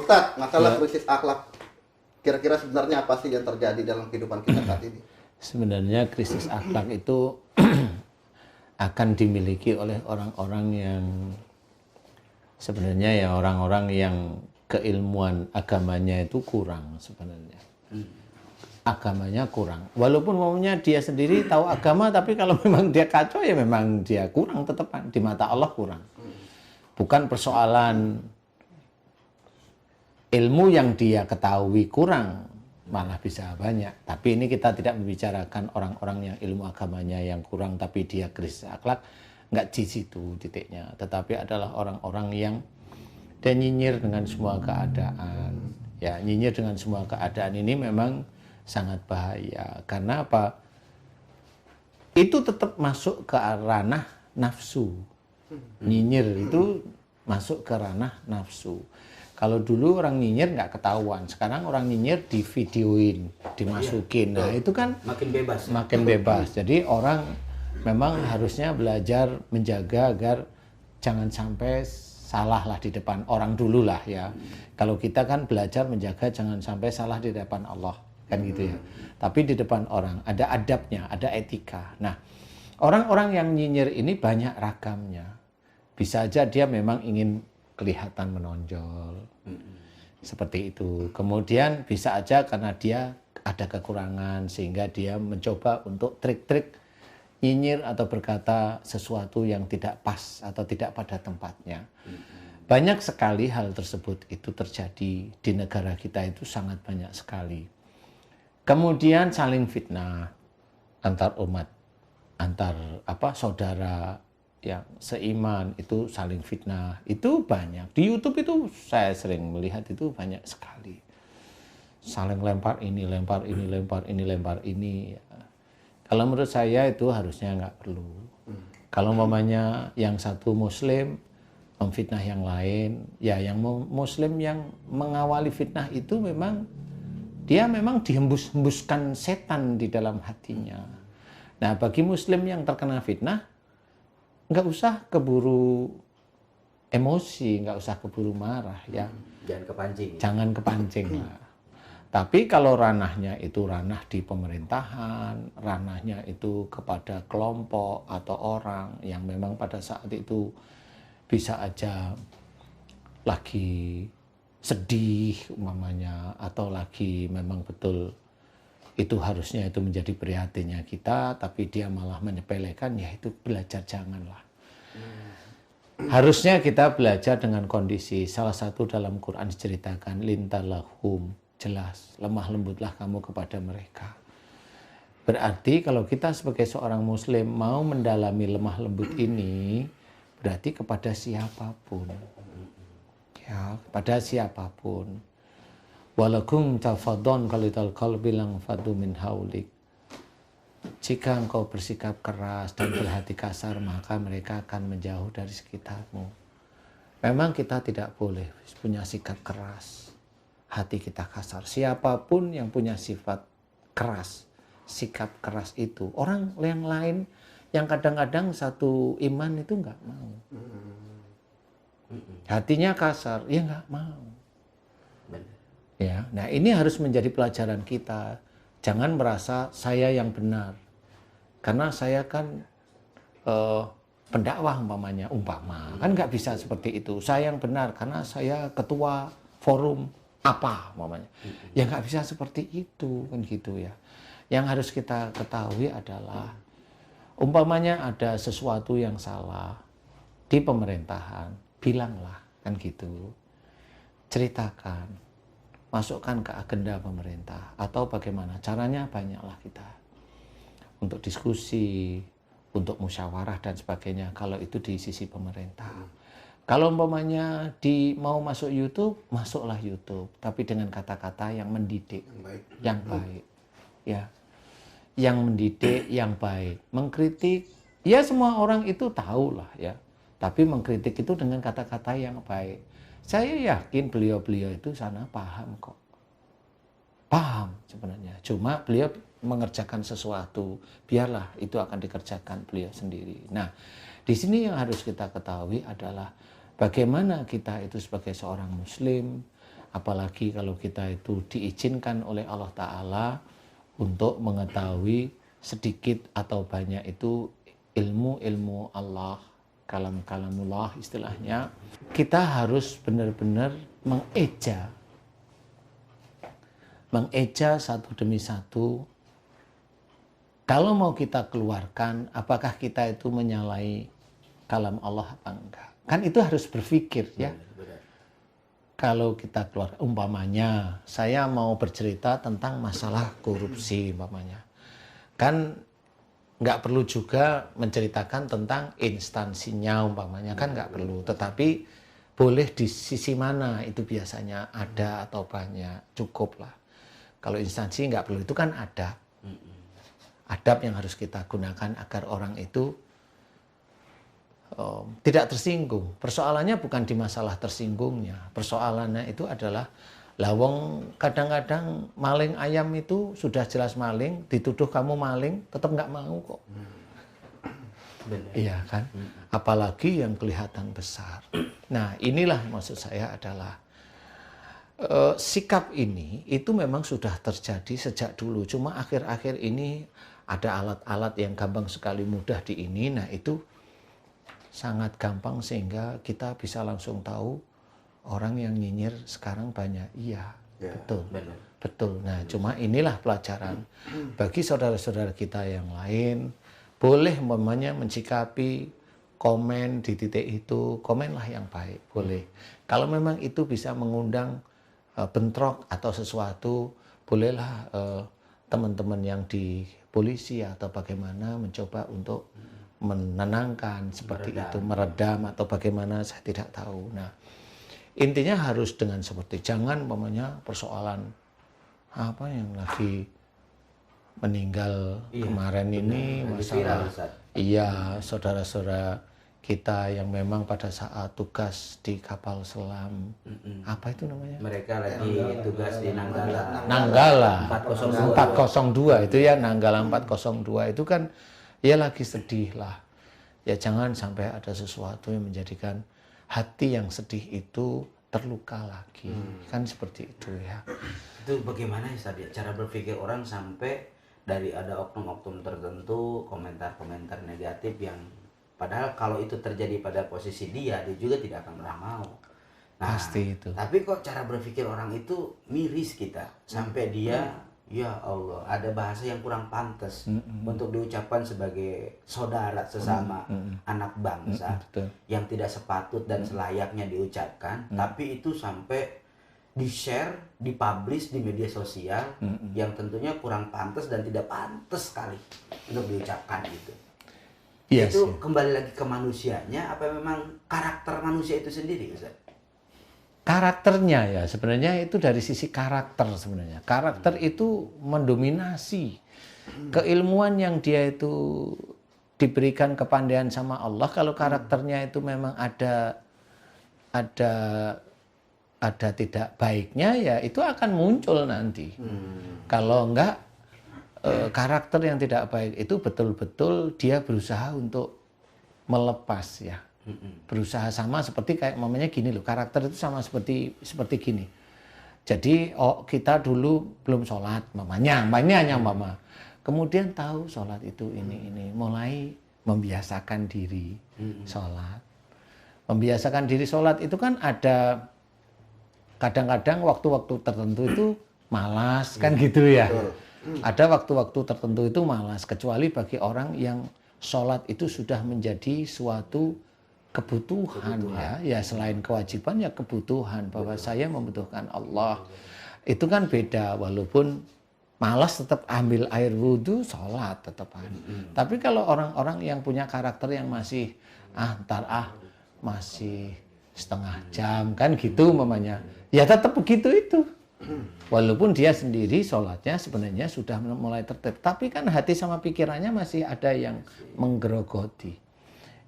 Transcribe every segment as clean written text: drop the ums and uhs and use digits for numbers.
Ustadz, masalah krisis akhlak, kira-kira sebenarnya apa sih yang terjadi dalam kehidupan kita saat ini? Sebenarnya krisis akhlak itu akan dimiliki oleh orang-orang yang sebenarnya ya orang-orang yang keilmuan agamanya itu kurang sebenarnya. Agamanya kurang. Walaupun maunya dia sendiri tahu agama, tapi kalau memang dia kacau ya memang dia kurang tetepan. Di mata Allah kurang. Bukan persoalan ilmu yang dia ketahui kurang, malah bisa banyak. Tapi ini kita tidak membicarakan orang-orang yang ilmu agamanya yang kurang, tapi dia krisis akhlak. Nggak di situ titiknya. Tetapi adalah orang-orang yang dia nyinyir dengan semua keadaan. Ya, nyinyir dengan semua keadaan ini memang sangat bahaya. Karena apa? Itu tetap masuk ke ranah nafsu. Nyinyir itu masuk ke ranah nafsu. Kalau dulu orang nyinyir nggak ketahuan, sekarang orang nyinyir di videoin, dimasukin. Nah itu kan makin bebas. Makin bebas. Jadi orang memang harusnya belajar menjaga agar jangan sampai salah lah di depan orang dulu lah ya. Kalau kita kan belajar menjaga jangan sampai salah di depan Allah kan gitu ya. Tapi di depan orang ada adabnya, ada etika. Nah orang-orang yang nyinyir ini banyak ragamnya. Bisa aja dia memang ingin kelihatan menonjol seperti itu. Kemudian bisa aja karena dia ada kekurangan sehingga dia mencoba untuk trik-trik nyinyir atau berkata sesuatu yang tidak pas atau tidak pada tempatnya. Banyak sekali hal tersebut itu terjadi di negara kita, itu sangat banyak sekali. Kemudian saling fitnah antar umat, antar saudara yang seiman itu saling fitnah, itu banyak. Di YouTube itu saya sering melihat itu banyak sekali. Saling lempar ini, lempar ini, lempar ini, lempar ini. Kalau menurut saya itu harusnya nggak perlu. Kalau umpamanya yang satu muslim memfitnah yang lain, ya yang muslim yang mengawali fitnah itu memang dia memang dihembus-hembuskan setan di dalam hatinya. Nah bagi muslim yang terkena fitnah, nggak usah keburu emosi, nggak usah keburu marah ya. Jangan kepancing. Jangan kepancing lah. Tapi kalau ranahnya itu ranah di pemerintahan, ranahnya itu kepada kelompok atau orang yang memang pada saat itu bisa aja lagi sedih umpamanya, atau lagi memang betul itu harusnya itu menjadi prihatinnya kita, tapi dia malah menyepelekan, ya itu belajar janganlah. Harusnya kita belajar dengan kondisi. Salah satu dalam Quran diceritakan, lintalahum, jelas, lemah lembutlah kamu kepada mereka. Berarti kalau kita sebagai seorang muslim mau mendalami lemah lembut ini, berarti kepada siapapun. Ya, kepada siapapun. Walakum tafadhon kalital qalbi lang fadu min haulik. Jika engkau bersikap keras dan berhati kasar, maka mereka akan menjauh dari sekitarmu. Memang kita tidak boleh punya sikap keras, hati kita kasar. Siapapun yang punya sifat keras, sikap keras itu, orang yang lain yang kadang-kadang satu iman itu nggak mau. Hatinya kasar, ya nggak mau. Ya, nah ini harus menjadi pelajaran kita. Jangan merasa saya yang benar, karena saya kan pendakwah umpama kan nggak bisa seperti itu. Saya yang benar karena saya ketua forum apa umpamanya. Ya nggak bisa seperti itu kan gitu ya. Yang harus kita ketahui adalah umpamanya ada sesuatu yang salah di pemerintahan, bilanglah kan gitu, ceritakan, masukkan ke agenda pemerintah, atau bagaimana caranya, banyaklah kita untuk diskusi, untuk musyawarah dan sebagainya kalau itu di sisi pemerintah. Kalau umpamanya mau masuk YouTube, masuklah YouTube, tapi dengan kata-kata yang mendidik, yang baik, ya, yang mendidik, yang baik. Mengkritik, ya semua orang itu tahu lah ya, tapi mengkritik itu dengan kata-kata yang baik. Saya yakin beliau-beliau itu sana paham kok. Paham sebenarnya. Cuma beliau mengerjakan sesuatu, biarlah itu akan dikerjakan beliau sendiri. Nah, di sini yang harus kita ketahui adalah bagaimana kita itu sebagai seorang muslim apalagi kalau kita itu diizinkan oleh Allah Ta'ala untuk mengetahui sedikit atau banyak itu ilmu-ilmu Allah, kalam-kalamullah istilahnya, kita harus benar-benar mengeja satu demi satu. Kalau mau kita keluarkan, apakah kita itu menyalahi kalam Allah apa enggak? Kan itu harus berpikir ya. Kalau kita keluar, umpamanya saya mau bercerita tentang masalah korupsi umpamanya, kan nggak perlu juga menceritakan tentang instansinya umpamanya, kan nggak perlu, tetapi boleh di sisi mana itu biasanya ada atau banyak, cukup lah. Kalau instansi nggak perlu, itu kan adab yang harus kita gunakan agar orang itu tidak tersinggung. Persoalannya bukan di masalah tersinggungnya. Persoalannya itu adalah lawang kadang-kadang maling ayam itu sudah jelas maling, dituduh kamu maling, tetap nggak mau kok. Benar. Iya kan? Apalagi yang kelihatan besar. Nah inilah maksud saya adalah sikap ini itu memang sudah terjadi sejak dulu. Cuma akhir-akhir ini ada alat-alat yang gampang sekali mudah di ini. Nah itu sangat gampang sehingga kita bisa langsung tahu orang yang nyinyir sekarang banyak. Iya, betul. Benar. Betul. Nah, cuma inilah pelajaran bagi saudara-saudara kita yang lain, boleh umpamanya mensikapi komen di titik itu, komenlah yang baik, boleh. Kalau memang itu bisa mengundang bentrok atau sesuatu, bolehlah teman-teman yang di polisi atau bagaimana mencoba untuk menenangkan seperti itu, meredam atau bagaimana saya tidak tahu. Nah, intinya harus dengan seperti, jangan umpamanya persoalan apa yang lagi meninggal kemarin ini masalah iya saudara-saudara kita yang memang pada saat tugas di kapal selam apa itu namanya? Mereka lagi tugas di Nanggala. Nanggala 402 itu ya, Nanggala 402 itu kan ya lagi sedih lah. Ya jangan sampai ada sesuatu yang menjadikan hati yang sedih itu terluka lagi. Kan seperti itu ya. Itu bagaimana ya Ustadz, cara berpikir orang sampai dari ada oknum-oknum tertentu, komentar-komentar negatif yang padahal kalau itu terjadi pada posisi dia juga tidak akan pernah mau. Nah, Pasti itu. tapi kok cara berpikir orang itu miris kita sampai dia ya Allah, ada bahasa yang kurang pantas untuk diucapkan sebagai saudara sesama anak bangsa Betul. yang tidak sepatut dan selayaknya diucapkan, tapi itu sampai di-share, dipublish di media sosial yang tentunya kurang pantas dan tidak pantas sekali untuk diucapkan gitu. Yes, Itu kembali lagi ke manusianya, apa memang karakter manusia itu sendiri, Ustaz? Karakternya ya, sebenarnya itu dari sisi karakter sebenarnya. Karakter itu mendominasi keilmuan yang dia itu diberikan kepandaian sama Allah. Kalau karakternya itu memang ada tidak baiknya ya itu akan muncul nanti. Kalau enggak karakter yang tidak baik itu betul-betul dia berusaha untuk melepas ya. Berusaha sama seperti kayak mamanya gini loh, karakter itu sama seperti gini. Jadi kita dulu belum sholat mamanya hanya mama. Kemudian tahu sholat itu ini mulai membiasakan diri sholat. Membiasakan diri sholat itu kan ada kadang-kadang waktu-waktu tertentu itu malas kan gitu ya. Ada waktu-waktu tertentu itu malas, kecuali bagi orang yang sholat itu sudah menjadi suatu kebutuhan. Ya selain kewajiban ya kebutuhan, bahwa saya membutuhkan Allah. Itu kan beda, walaupun malas tetap ambil air wudhu, sholat tetapan. Tapi kalau orang-orang yang punya karakter yang masih masih setengah jam kan gitu mamanya, ya tetap begitu itu. Walaupun dia sendiri sholatnya sebenarnya sudah mulai tertib, tapi kan hati sama pikirannya masih ada yang menggerogoti.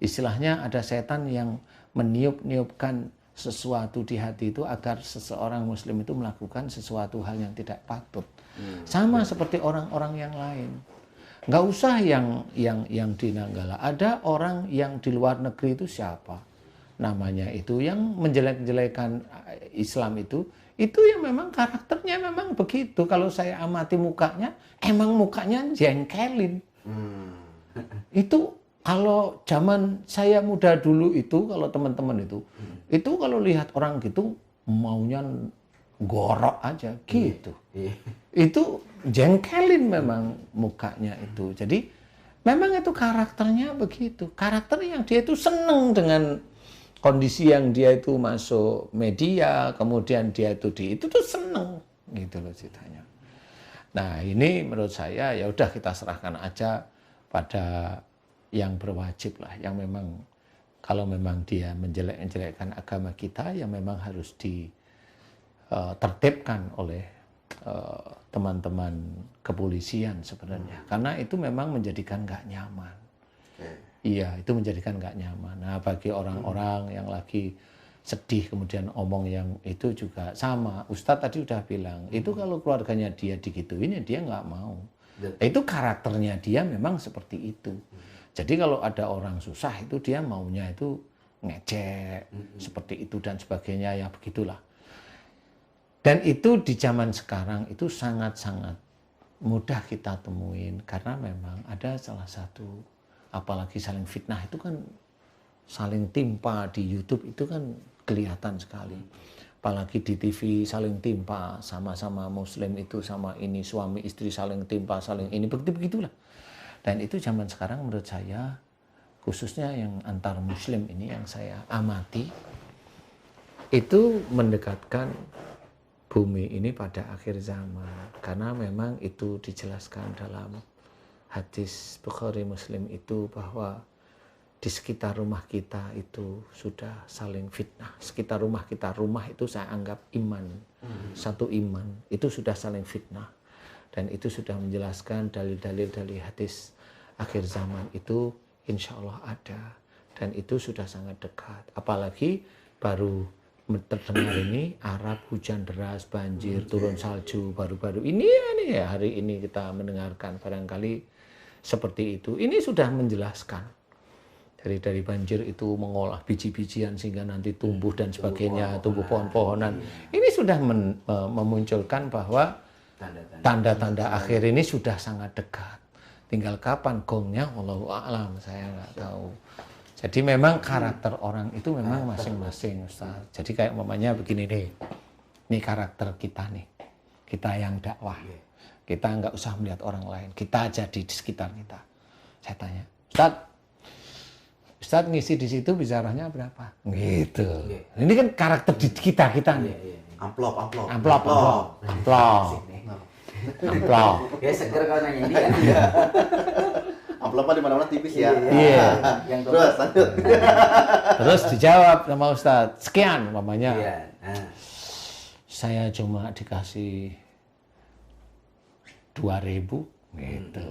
Istilahnya ada setan yang meniup-niupkan sesuatu di hati itu agar seseorang muslim itu melakukan sesuatu hal yang tidak patut. Sama seperti orang-orang yang lain. Nggak usah yang di Nanggala. Ada orang yang di luar negeri itu siapa? Namanya itu yang menjelek-jelekan Islam Itu yang memang karakternya memang begitu. Kalau saya amati mukanya, emang mukanya jengkelin. Itu kalau zaman saya muda dulu itu, kalau teman-teman itu kalau lihat orang gitu maunya gorok aja gitu. Itu jengkelin memang mukanya itu. Jadi memang itu karakternya begitu. Karakter yang dia itu seneng dengan kondisi yang dia itu masuk media, kemudian dia itu itu tuh seneng gitu loh ceritanya. Nah ini menurut saya ya udah kita serahkan aja pada yang berwajib lah, yang memang kalau memang dia menjelek-jelekkan agama kita, yang memang harus ditertibkan oleh teman-teman kepolisian sebenarnya, karena itu memang menjadikan nggak nyaman. Iya, itu menjadikan nggak nyaman. Nah, bagi orang-orang yang lagi sedih kemudian omong yang itu juga sama. Ustadz tadi udah bilang, itu kalau keluarganya dia digituin ya dia nggak mau. Itu karakternya dia memang seperti itu. Jadi kalau ada orang susah itu dia maunya itu ngecek, seperti itu dan sebagainya, ya begitulah. Dan itu di zaman sekarang itu sangat-sangat mudah kita temuin, karena memang ada salah satu, apalagi saling fitnah itu kan saling timpa di YouTube itu kan kelihatan sekali. Apalagi di TV saling timpa, sama-sama muslim itu sama ini, suami istri saling timpa, saling ini, begitulah. Dan itu zaman sekarang menurut saya, khususnya yang antar muslim ini yang saya amati, itu mendekatkan bumi ini pada akhir zaman. Karena memang itu dijelaskan dalam hadis Bukhari Muslim itu bahwa di sekitar rumah kita itu sudah saling fitnah. Sekitar rumah kita, rumah itu saya anggap iman. Satu iman, itu sudah saling fitnah. Dan itu sudah menjelaskan dalil-dalil dari hadis akhir zaman itu insya Allah ada. Dan itu sudah sangat dekat. Apalagi baru terdengar ini Arab hujan deras, banjir, turun salju baru-baru ini ya hari ini kita mendengarkan barangkali seperti itu. Ini sudah menjelaskan dari banjir itu mengolah biji-bijian sehingga nanti tumbuh dan sebagainya, tumbuh pohon-pohonan. Ini sudah memunculkan bahwa tanda-tanda akhir ini sudah sangat dekat. Tinggal kapan gongnya, wallahu a'lam, saya nggak tahu. Jadi memang karakter orang itu memang masing-masing, Ustaz. Jadi kayak umpamanya begini nih, ini karakter kita nih, kita yang dakwah. Kita nggak usah melihat orang lain, kita aja di sekitar kita. Saya tanya, Ustaz ngisi di situ bicaranya berapa? Gitu. Ini kan karakter di kita nih. Amplop. Ya seger kalau nanya ini ya. Amplopnya di mana-mana tipis ya. Iya. Terus lanjut. Terus dijawab sama Ustadz, sekian umpamanya. Saya cuma dikasih 2.000 gitu.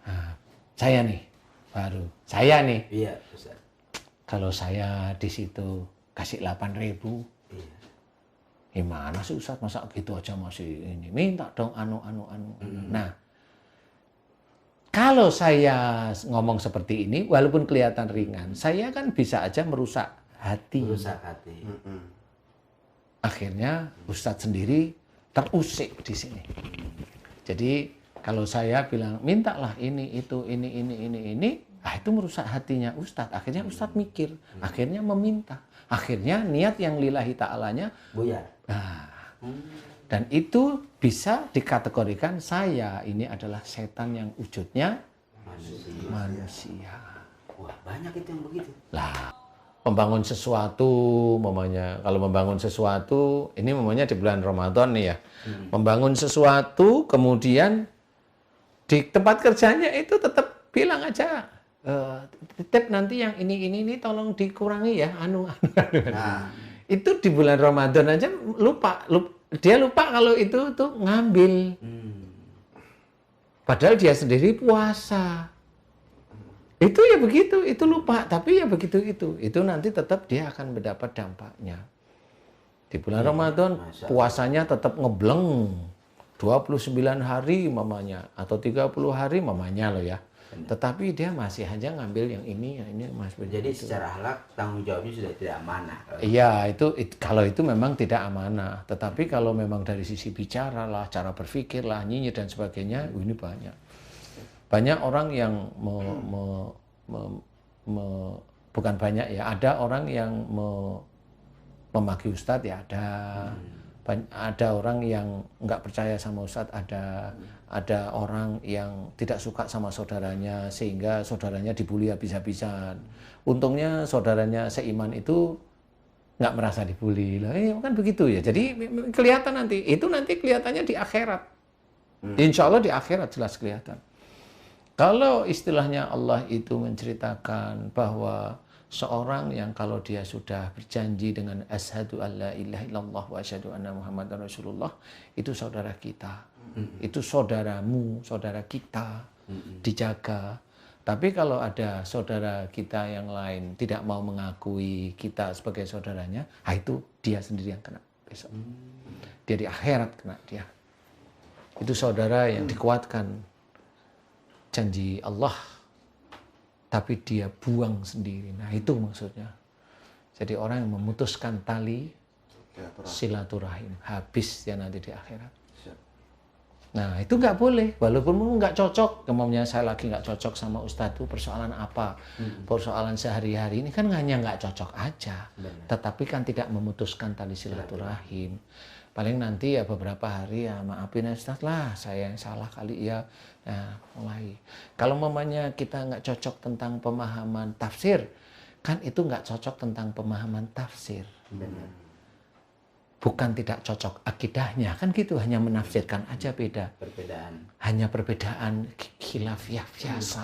Nah, saya nih. Iya, Ustaz. Kalau saya di situ kasih 8.000. Iya. Gimana sih Ustaz, masa gitu aja masih ini? Minta dong anu. Nah, kalau saya ngomong seperti ini, walaupun kelihatan ringan, saya kan bisa aja merusak hati. Akhirnya Ustadz sendiri terusik di sini. Jadi kalau saya bilang mintalah ini, itu, ini, itu merusak hatinya Ustadz. Akhirnya Ustadz mikir, akhirnya meminta, akhirnya niat yang lillahi ta'alanya buyar. Nah, dan itu bisa dikategorikan saya ini adalah setan yang wujudnya manusia. Wah, banyak itu yang begitu. Lah, membangun sesuatu, kalau membangun sesuatu, ini di bulan Ramadan nih ya. Membangun sesuatu, kemudian di tempat kerjanya itu tetap bilang aja, titip nanti yang ini tolong dikurangi ya, Nah, itu di bulan Ramadan aja dia lupa kalau itu tuh ngambil. Padahal dia sendiri puasa. Itu ya begitu, itu lupa. Tapi ya begitu itu. Itu nanti tetap dia akan mendapat dampaknya. Di bulan Ramadan puasanya tetap ngebleng. 29 hari mamanya atau 30 hari mamanya loh ya. Tetapi dia masih aja ngambil yang ini Mas. Jadi secara akhlak tanggung jawabnya sudah tidak amanah. Iya, kalau itu memang tidak amanah. Tetapi kalau memang dari sisi bicara lah, cara berpikir lah, nyinyir dan sebagainya, ini banyak. Banyak orang yang bukan banyak ya, ada orang yang memaki Ustadz ya ada. Ada orang yang nggak percaya sama Ustadz, ada orang yang tidak suka sama saudaranya sehingga saudaranya dibully habis-habisan. Untungnya saudaranya seiman itu nggak merasa dibully lah, kan begitu ya. Jadi kelihatan nanti kelihatannya di akhirat. Insya Allah di akhirat jelas kelihatan. Kalau istilahnya Allah itu menceritakan bahwa seorang yang kalau dia sudah berjanji dengan asyhadu alla ilaha illallah wa asyhadu anna muhammadar rasulullah, itu saudara kita, itu saudaramu, saudara kita, dijaga. Tapi kalau ada saudara kita yang lain tidak mau mengakui kita sebagai saudaranya, itu dia sendiri yang kena besok. Dia di akhirat kena dia. Itu saudara yang dikuatkan janji Allah, tapi dia buang sendiri. Nah itu maksudnya. Jadi orang yang memutuskan tali silaturahim, habis dia nanti di akhirat. Nah itu nggak boleh, walaupun nggak cocok. Kemudian saya lagi nggak cocok sama Ustadz itu persoalan apa? Persoalan sehari-hari ini kan hanya nggak cocok aja. Tetapi kan tidak memutuskan tali silaturahim. Paling nanti ya beberapa hari ya maafin Ustadz lah, saya yang salah kali ya. Nah, mulai. Kalau mamanya kita nggak cocok tentang pemahaman tafsir, kan itu nggak cocok tentang pemahaman tafsir. Bukan tidak cocok akidahnya, kan gitu, hanya menafsirkan aja beda. Perbedaan. Hanya perbedaan khilafiyah biasa.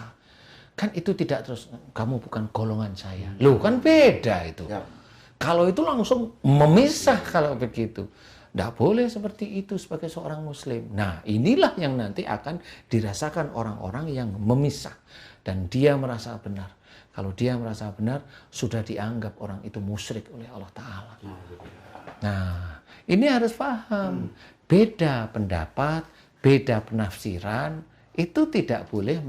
Kan itu tidak terus, kamu bukan golongan saya. Loh kan beda itu. Kalau itu langsung memisah kalau begitu. Tidak boleh seperti itu sebagai seorang muslim. Nah inilah yang nanti akan dirasakan orang-orang yang memisah. Dan dia merasa benar. Kalau dia merasa benar, sudah dianggap orang itu musyrik oleh Allah Ta'ala. Nah ini harus paham. Beda pendapat, beda penafsiran, itu tidak boleh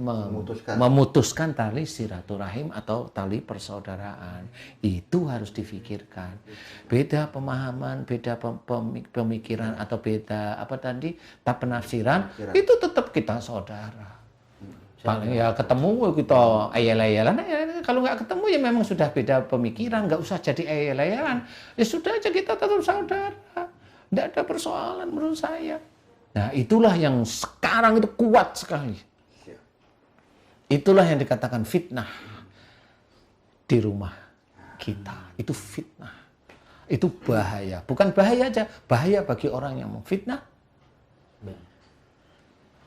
memutuskan tali silaturahim atau tali persaudaraan. Itu harus difikirkan. Beda pemahaman, beda pemikiran atau beda penafsiran, itu tetap kita saudara. Paling ya ketemu kita ayel-ayelan. Kalau nggak ketemu ya memang sudah beda pemikiran, nggak usah jadi ayel-ayelan. Ya sudah aja kita tetap saudara. Nggak ada persoalan menurut saya. Nah itulah yang sekarang itu kuat sekali. Itulah yang dikatakan fitnah di rumah kita. Itu fitnah. Itu bahaya. Bukan bahaya aja, bahaya bagi orang yang memfitnah.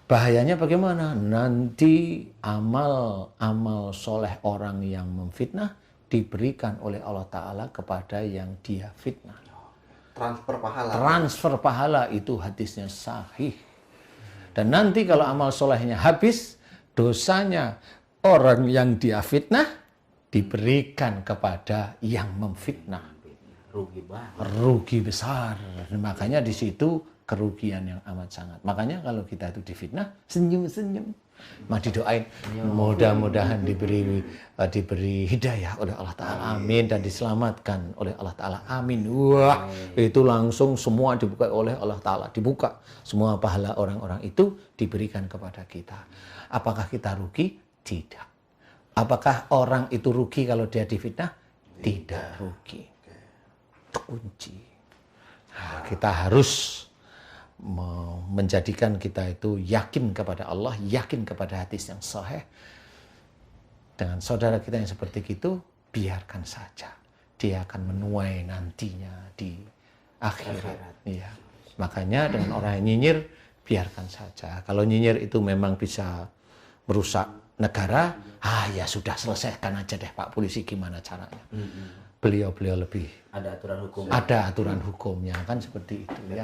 Bahayanya bagaimana? Nanti amal soleh orang yang memfitnah diberikan oleh Allah Ta'ala kepada yang dia fitnah. Transfer pahala. Transfer pahala itu hadisnya sahih. Dan nanti kalau amal solehnya habis, dosanya orang yang dia fitnah diberikan kepada yang memfitnah. Rugi banget. Rugi besar. Makanya di situ kerugian yang amat sangat. Makanya kalau kita itu difitnah, senyum-senyum. Mah didoain, mudah-mudahan diberi hidayah oleh Allah Ta'ala, amin, dan diselamatkan oleh Allah Ta'ala, amin. Wah, itu langsung semua dibuka oleh Allah Ta'ala, dibuka semua pahala orang-orang itu diberikan kepada kita. Apakah kita rugi? Tidak. Apakah orang itu rugi kalau dia difitnah? Tidak rugi. Itu kunci. Nah, kita harus menjadikan kita itu yakin kepada Allah, yakin kepada hadis yang sahih. Dengan saudara kita yang seperti itu, biarkan saja. Dia akan menuai nantinya di akhirat. Iya. Makanya dengan orang yang nyinyir, biarkan saja. Kalau nyinyir itu memang bisa merusak negara, ya sudah, selesaikan aja deh Pak Polisi, gimana caranya. Beliau lebih ada aturan hukum. Ada aturan hukumnya, kan seperti itu ya.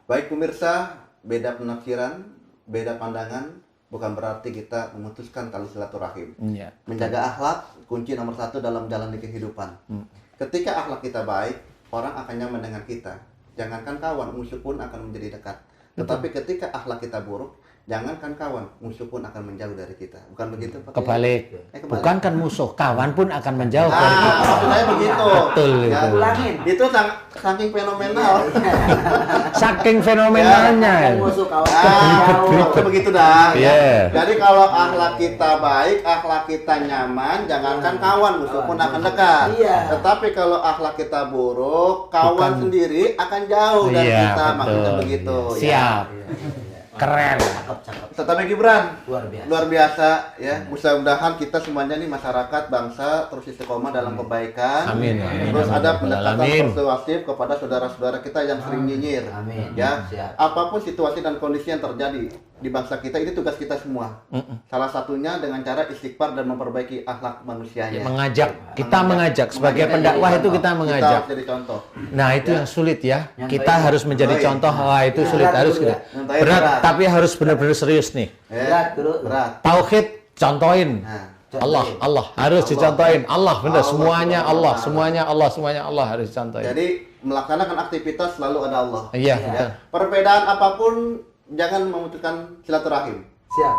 Baik pemirsa, beda penafsiran, beda pandangan, bukan berarti kita memutuskan tali silaturahim. Ya. Menjaga akhlak, kunci nomor 1 dalam jalan di kehidupan. Ketika akhlak kita baik, orang akan nyaman dengan kita. Jangankan kawan, musuh pun akan menjadi dekat. Tetapi ketika akhlak kita buruk, jangankan kawan, musuh pun akan menjauh dari kita. Bukan begitu, Pak? Kebalik. Kebalik. Bukan kan musuh, kawan pun akan menjauh dari kita. Maksudnya begitu. Betul Ya, itu. Ulangin. Itu saking fenomenal. Saking fenomenalnya. Kan musuh kawan Maksudnya begitu dah. Iya. Jadi kalau akhlak kita baik, akhlak kita nyaman, jangankan kawan, musuh pun akan dekat. Iya. Tetapi kalau akhlak kita buruk, kawan sendiri akan jauh dari Iya, kita. betul. Maksudnya begitu. Iya. Ya. Siap. Keren. Cakep. Tetapi Gibran, Luar biasa. luar biasa ya. Mudah-mudahan kita semuanya nih masyarakat bangsa terus istiqomah dalam kebaikan. Amin, amin, Terus amin, ada amin. pendekatan Amin. persuasif kepada saudara-saudara kita yang sering nyinyir. Amin. Ya, Siap. apapun situasi dan kondisi yang terjadi di bangsa kita, ini tugas kita semua. Salah satunya dengan cara istighfar dan memperbaiki akhlak manusianya. Mengajak, kita mengajak sebagai pendakwah itu kita Kita mengajak. harus jadi contoh. Nah itu yang sulit ya. Yang Kita baik. harus menjadi Baik. contoh. Wah itu sulit Berat harus dulu kita. ya. Yang baik Berat, berat. tapi harus benar-benar serius nih. Berat dulu. Berat. Tauhid contohin. Nah, Allah harus dicontohin. Allah benar Allah, semuanya Allah, Allah, Allah. semuanya Allah harus dicontohin. jadi melaksanakan aktivitas selalu ada Allah. Iya, Ya. betul. Perbedaan apapun jangan memutuskan silaturahim. Siap.